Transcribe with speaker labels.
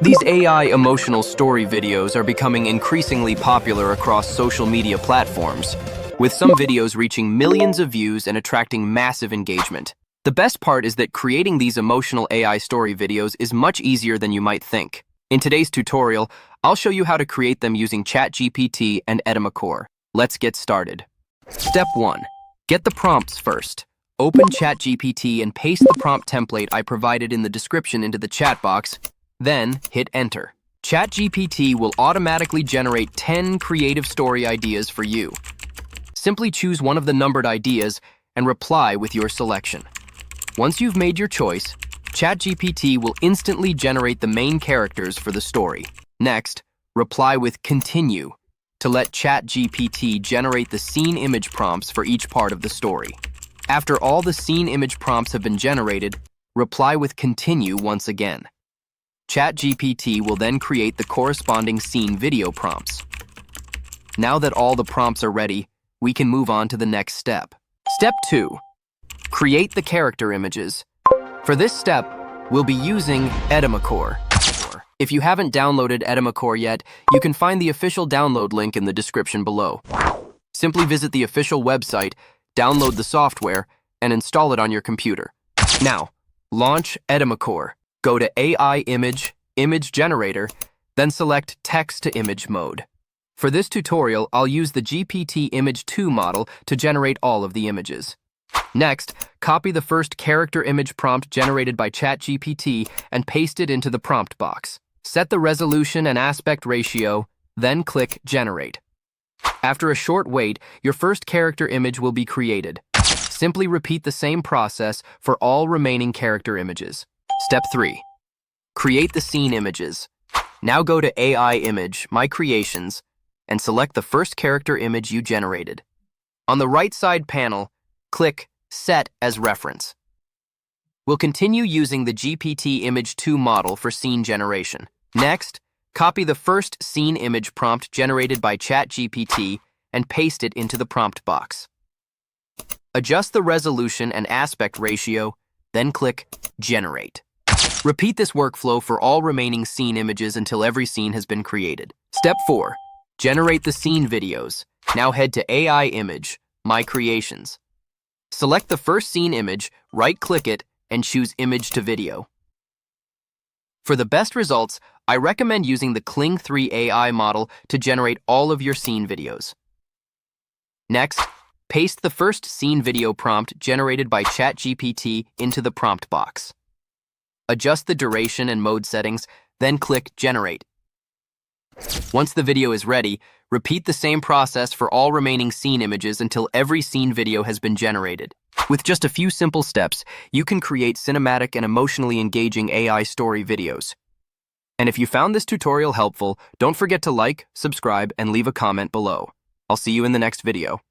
Speaker 1: These AI emotional story videos are becoming increasingly popular across social media platforms, with some videos reaching millions of views and attracting massive engagement. The best part is that creating these emotional AI story videos is much easier than you might think. In today's tutorial, I'll show you how to create them using ChatGPT and Edimakor. Let's get started. Step 1. Get the prompts first. Open ChatGPT and paste the prompt template I provided in the description into the chat box. Then, hit enter. ChatGPT will automatically generate 10 creative story ideas for you. Simply choose one of the numbered ideas and reply with your selection. Once you've made your choice, ChatGPT will instantly generate the main characters for the story. Next, reply with continue to let ChatGPT generate the scene image prompts for each part of the story. After all the scene image prompts have been generated, reply with continue once again. ChatGPT will then create the corresponding scene video prompts. Now that all the prompts are ready, we can move on to the next step. Step 2. Create the character images. For this step, we'll be using Edimakor. If you haven't downloaded Edimakor yet, you can find the official download link in the description below. Simply visit the official website, download the software, and install it on your computer. Now, launch Edimakor. Go to AI Image, Image Generator, then select Text-to-Image mode. For this tutorial, I'll use the GPT Image 2 model to generate all of the images. Next, copy the first character image prompt generated by ChatGPT and paste it into the prompt box. Set the resolution and aspect ratio, then click Generate. After a short wait, your first character image will be created. Simply repeat the same process for all remaining character images. Step 3. Create the scene images. Now go to AI Image, My Creations, and select the first character image you generated. On the right side panel, click Set as Reference. We'll continue using the GPT Image 2 model for scene generation. Next, copy the first scene image prompt generated by ChatGPT and paste it into the prompt box. Adjust the resolution and aspect ratio, then click Generate. Repeat this workflow for all remaining scene images until every scene has been created. Step 4. Generate the scene videos. Now head to AI Image, My Creations. Select the first scene image, right-click it, and choose Image to Video. For the best results, I recommend using the Kling 3 AI model to generate all of your scene videos. Next, paste the first scene video prompt generated by ChatGPT into the prompt box. Adjust the duration and mode settings, then click Generate. Once the video is ready, repeat the same process for all remaining scene images until every scene video has been generated. With just a few simple steps, you can create cinematic and emotionally engaging AI story videos. And if you found this tutorial helpful, don't forget to like, subscribe, and leave a comment below. I'll see you in the next video.